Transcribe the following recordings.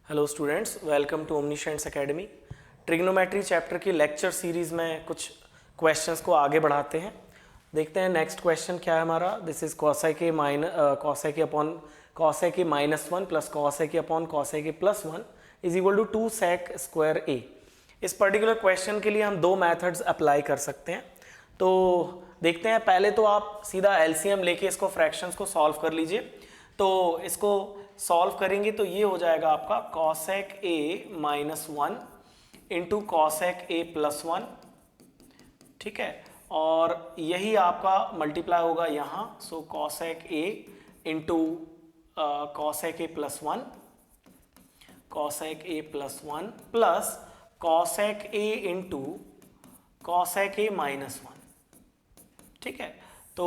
Hello students, welcome to omniscience academy. Trigonometry chapter की lecture series में कुछ questions को आगे बढ़ाते हैं। देखते हैं नेक्स्ट क्वेश्चन क्या है हमारा। This is cosec A upon cosec A minus one plus cosec A upon cosec A plus one is equal to 2 sec square A. इस पर्टिकुलर क्वेश्चन के लिए हम दो मेथड्स अप्लाई कर सकते हैं। तो देखते हैं, पहले तो आप सीधा एलसीएम लेके इसको फ्रैक्शंस को सॉल्व कर लीजिए। तो इसको सॉल्व करेंगे तो ये हो जाएगा आपका cosec A minus one into cosec A plus one, ठीक है। और यही आपका मल्टीप्लाई होगा यहाँ, so cosec A into cosec A plus one, cosec A plus one plus cosec A into cosec A minus one, ठीक है। तो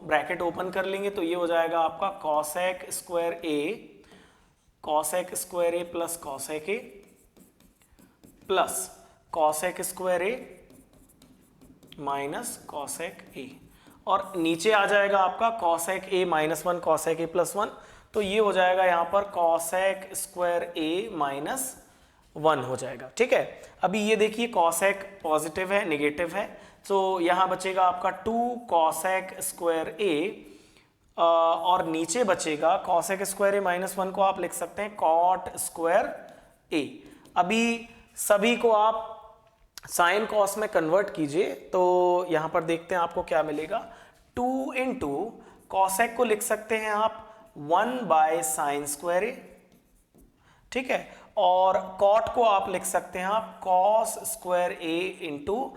ब्रैकेट ओपन कर लेंगे तो ये हो जाएगा आपका cosec square A plus cosec A plus cosec square A minus cosec ए, और नीचे आ जाएगा आपका cosec A minus one cosec A plus one, तो ये हो जाएगा यहाँ पर कॉसेक स्क्वायर ए माइनस वन हो जाएगा, ठीक है। अभी ये देखिए कॉसेक पॉजिटिव है, नेगेटिव है, तो यहाँ बचेगा आपका 2 कॉसेक स्क्वायर ए और नीचे बचेगा कॉसेक स्क्वायर ए माइनस वन को आप लिख सकते हैं कॉट स्क्वायर ए। अभी सभी को आप साइन कॉस में कन्वर्ट कीजिए तो यहाँ पर देखते हैं आपको क्या मिलेगा। 2 इंटू कॉसेक को लिख सकते हैं आप 1 बाय साइन स्क्वायर ए, ठीक है, और कॉट को आप लिख सकते हैं आप cos square A into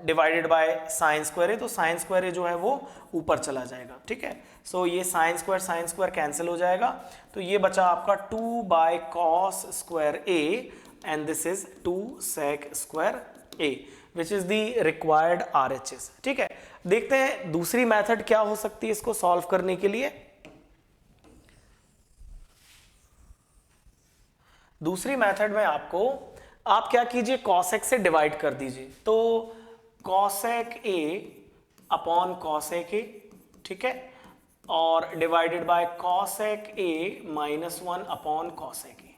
divided by sine square A, तो साइन स्क्वायर ए जो है वो ऊपर चला जाएगा, ठीक है। सो ये साइन स्क्वायर कैंसिल हो जाएगा, तो ये बचा आपका 2 by cos square A and this is 2 sec square A which is the required RHS, ठीक है। देखते हैं दूसरी मेथड क्या हो सकती है इसको सॉल्व करने के लिए। दूसरी मेथड में आप क्या कीजिए, कॉसेक से डिवाइड कर दीजिए, तो कॉसेक ए अपॉन कॉसेक ए, ठीक है, और divided by cosec A minus one upon cosec ए,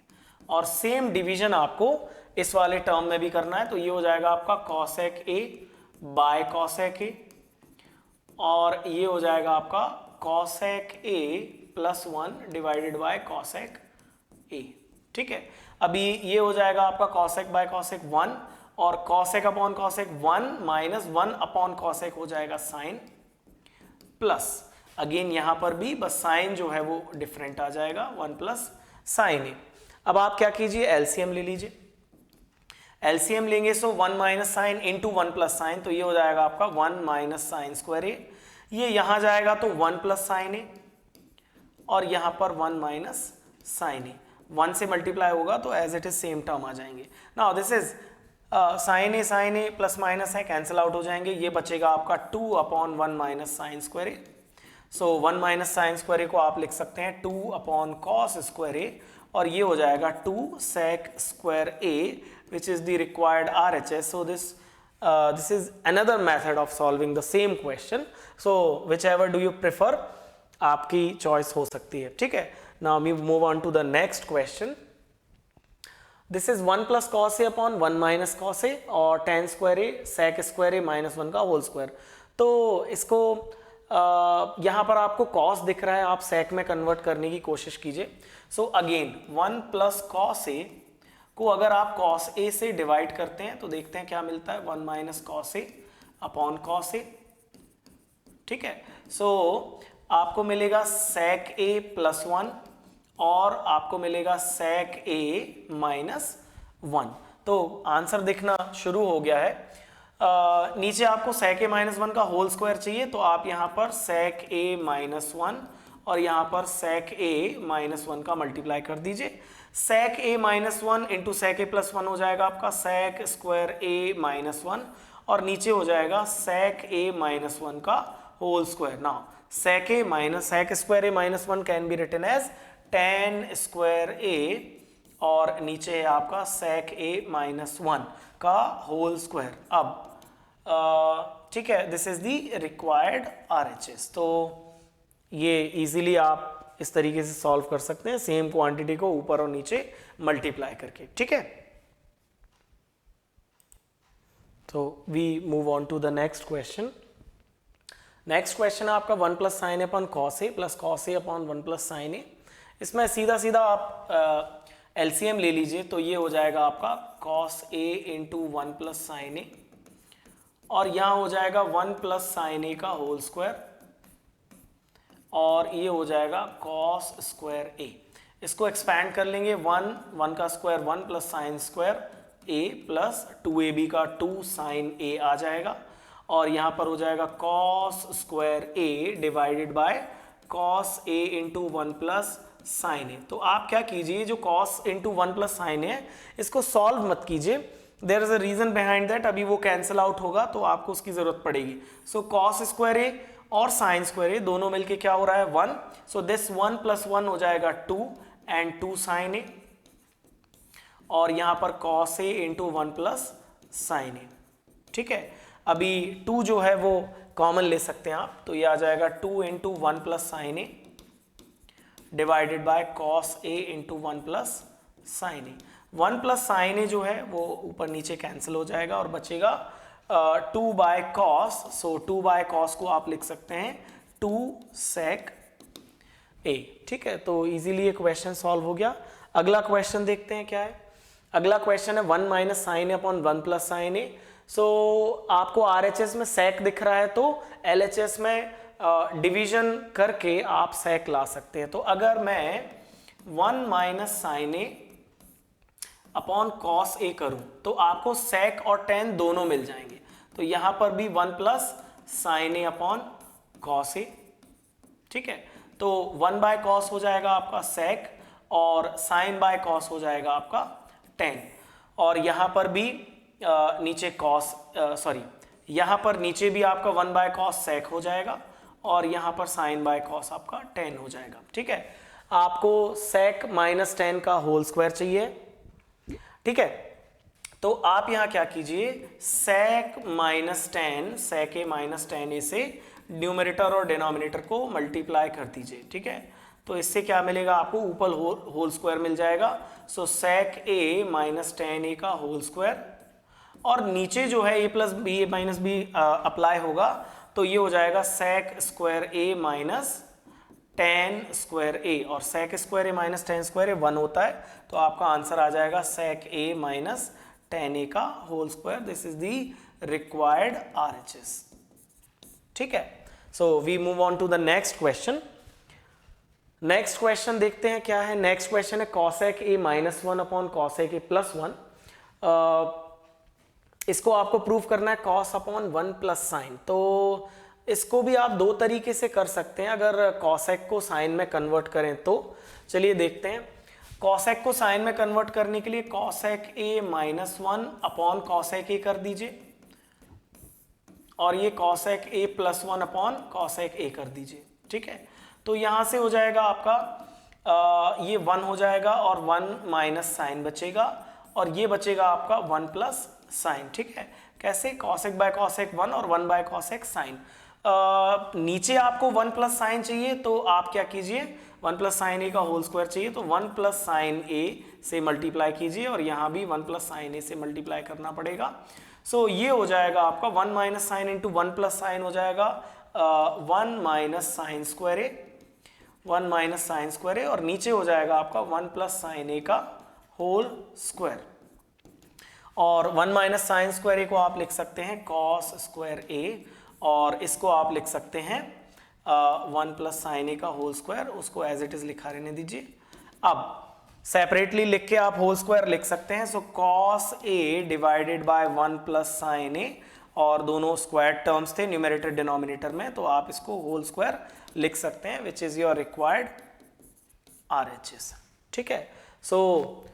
और सेम डिवीजन आपको इस वाले टर्म में भी करना है, तो ये हो जाएगा आपका कॉसेक ए बाय कॉसेक ए, और ये हो जाएगा आपका cosec A plus one divided by cosec ए, ठीक है। अभी ये हो जाएगा आपका कॉसेक बाय कॉसेक वन, और cosec upon cosec one minus one upon cosec हो जाएगा साइन, प्लस अगेन यहां पर भी बस साइन जो है वो डिफरेंट आ जाएगा, वन प्लस साइन ए। अब आप क्या कीजिए, एलसीएम ले लीजिए। एलसीएम लेंगे सो one minus sine into one plus sign, तो ये हो जाएगा आपका वन माइनस साइन स्क्वायर ए, ये यहां जाएगा तो वन प्लस साइन ए, और यहां पर one minus sine A, one से मल्टीप्लाई होगा तो as it is same term आ जाएंगे। Now this is sine A plus minus है, कैंसिल आउट हो जाएंगे, ये बचेगा आपका 2 upon one minus sine square A, so one minus sine square A को आप लिख सकते हैं 2 अपॉन कॉस स्क्वायर ए, और ये हो जाएगा 2 sec square A which is the required RHS. So this is another method of solving the same question, so whichever do you prefer, आपकी चॉइस हो सकती है, ठीक है। Now we move on to the next question. This is 1 plus cos a upon 1 minus cos a और tan square a sec square a minus 1 का whole square. तो इसको यहाँ पर आपको cos दिख रहा है, आप sec में कन्वर्ट करने की कोशिश कीजिए। So again 1 plus cos a को अगर आप cos a से डिवाइड करते हैं तो देखते हैं क्या मिलता है, 1 minus cos a upon cos a, ठीक है। सो आपको मिलेगा sec a प्लस वन और आपको मिलेगा sec a माइनस वन, तो आंसर दिखना शुरू हो गया है। नीचे आपको sec a माइनस वन का होल स्क्वायर चाहिए, तो आप यहाँ पर sec a माइनस वन और यहाँ पर sec a माइनस वन का मल्टीप्लाई कर दीजिए। sec a minus one into sec a plus one हो जाएगा आपका sec square a minus one, और नीचे हो जाएगा sec a माइनस वन का whole square. Now sec a minus sec square a minus one can be written as tan square a, और नीचे है आपका sec a माइनस वन का होल स्क्वायर। अब ठीक है, this is the required RHS, तो ये इजीली आप इस तरीके से सॉल्व कर सकते हैं, सेम क्वांटिटी को ऊपर और नीचे मल्टीप्लाई करके, ठीक है। तो we move on to the next question. Next question है आपका 1 plus sine A upon cos A plus cos A upon 1 plus sine A. इसमें सीधा सीधा आप एलसीएम ले लीजिए, तो ये हो जाएगा आपका cos A into 1 plus sine A, और यहाँ हो जाएगा 1 प्लस साइन ए का होल स्क्वायर, और ये हो जाएगा कॉस स्क्वायर ए। इसको एक्सपैंड कर लेंगे, 1 का स्क्वायर 1 प्लस साइन स्क्वायर ए प्लस 2ab का 2 साइन ए आ जाएगा, और यहाँ पर हो जाएगा cos square A divided by cos A into 1 plus sine A. तो आप क्या कीजिए, जो कॉस इंटू 1 प्लस साइन है इसको सॉल्व मत कीजिए, there is a reason behind that. अभी वो कैंसिल आउट होगा तो आपको उसकी जरूरत पड़ेगी। सो कॉस स्क्वायर ए और साइन स्क्वायर ए दोनों मिलके क्या हो रहा है 1, सो दिस 1 प्लस 1 हो जाएगा 2 एंड 2 साइन ए, और यहां पर cos A into 1 plus sine ए, ठीक है। अभी 2 जो है वो कॉमन ले सकते हैं आप, तो ये आ जाएगा 2 into 1 plus sine A divided by cos A into 1 plus sine A. 1 plus sine A जो है वो ऊपर नीचे कैंसिल हो जाएगा और बचेगा 2 by cos. So 2 by cos को आप लिख सकते हैं 2 सेक ए, ठीक है। तो इजीली ये क्वेश्चन सॉल्व हो गया। अगला क्वेश्चन देखते हैं क्या है। अगला क्वेश्चन है 1 minus sine A upon 1 plus sine ए। सो आपको आरएचएस में सेक दिख रहा है, तो एलएचएस में डिवीजन करके आप सेक ला सकते हैं। तो अगर मैं 1 minus sine A upon cos ए करूं तो आपको सेक और टेन दोनों मिल जाएंगे। तो यहां पर भी 1 plus sine A upon cos ए, ठीक है। तो 1 बाय कॉस हो जाएगा आपका सेक, और साइन बाय कॉस हो जाएगा आपका टेन, और यहां पर भी नीचे कॉस यहां पर नीचे भी आपका 1 बाय कॉस सेक हो जाएगा, और यहां पर साइन बाय कॉस आपका 10 हो जाएगा, ठीक है। आपको सेक माइनस 10 का होल स्क्वायर चाहिए, ठीक है। तो आप यहां क्या कीजिए, सेक माइनस 10 सेक ए माइनस 10 ए से न्यूमरेटर और डिनोमिनेटर को मल्टीप्लाई कर दीजिए, ठीक है। तो इससे क्या मिलेगा आपको, ऊपर होल स्क्वायर मिल जाएगा। सो सेक ए माइनस 10 ए का होल स्क्वायर, और नीचे जो है ए प्लस बी ए माइनस बी अप्लाई होगा, तो ये हो जाएगा सेक स्क्वायर ए माइनस 10 स्क्वायर ए, और सेक स्क्वायर ए माइनस 10 स्क्वायर ए 1 होता है, तो आपका आंसर आ जाएगा सेक ए माइनस 10 ए का whole square. This is the required RHS, ठीक है। So we move on to the next question. Next question देखते हैं क्या है। नेक्स्ट क्वेश्चन है cosec A minus 1 upon cosec A plus 1। इसको आपको प्रूव करना है कॉस अपॉन 1 प्लस साइन। तो इसको भी आप दो तरीके से कर सकते हैं, अगर कॉसेक को साइन में कन्वर्ट करें तो। चलिए देखते हैं। कॉसेक को साइन में कन्वर्ट करने के लिए cosec A minus 1 upon cosec ए कर दीजिए, और ये cosec A plus 1 upon cosec ए कर दीजिए, ठीक है। तो यहां से हो जाएगा आपका ये 1 हो जाएगा, और 1 माइनस साइन बचेगा, और ये बचेगा आपका 1 प्लस साइन, ठीक है। कैसे, कॉसेक बाय कॉसेक 1 और 1 बाय कॉसेक साइन। नीचे आपको 1 प्लस साइन चाहिए, तो आप क्या कीजिए, 1 प्लस साइन ए का होल स्क्वायर चाहिए, तो 1 प्लस साइन ए से मल्टीप्लाई कीजिए, और यहाँ भी 1 प्लस साइन ए से मल्टीप्लाई करना पड़ेगा। सो ये हो जाएगा आपका 1 minus sine into 1 plus sign हो जाएगा 1 माइनस साइन स्क्वायर ए, 1 माइनस साइन स्क्वायर ए, और नीचे हो जाएगा आपका 1 प्लस साइन ए का होल स्क्वायर, और 1 माइनस साइन स्क्वायर ए को आप लिख सकते हैं कॉस स्क्वायर ए, और इसको आप लिख सकते हैं 1 प्लस साइन ए का होल स्क्वायर, उसको एज इट इज लिखा रहने दीजिए। अब सेपरेटली लिख के आप होल स्क्वायर लिख सकते हैं। So cos A divided by 1 plus sine A, और दोनों स्क्वायर टर्म्स थे न्यूमरेटर डिनोमिनेटर में, तो आप इसको होल स्क्वायर लिख सकते हैं, which is your required RHS, ठीक है। सो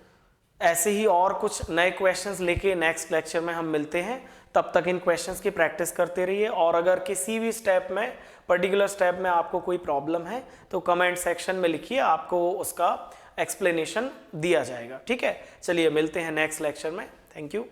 ऐसे ही और कुछ नए क्वेश्चंस लेके नेक्स्ट लेक्चर में हम मिलते हैं। तब तक इन क्वेश्चंस की प्रैक्टिस करते रहिए, और अगर किसी भी स्टेप में, पर्टिकुलर स्टेप में आपको कोई प्रॉब्लम है तो कमेंट सेक्शन में लिखिए, आपको उसका एक्सप्लेनेशन दिया जाएगा, ठीक है। चलिए मिलते हैं नेक्स्ट लेक्चर में। Thank you.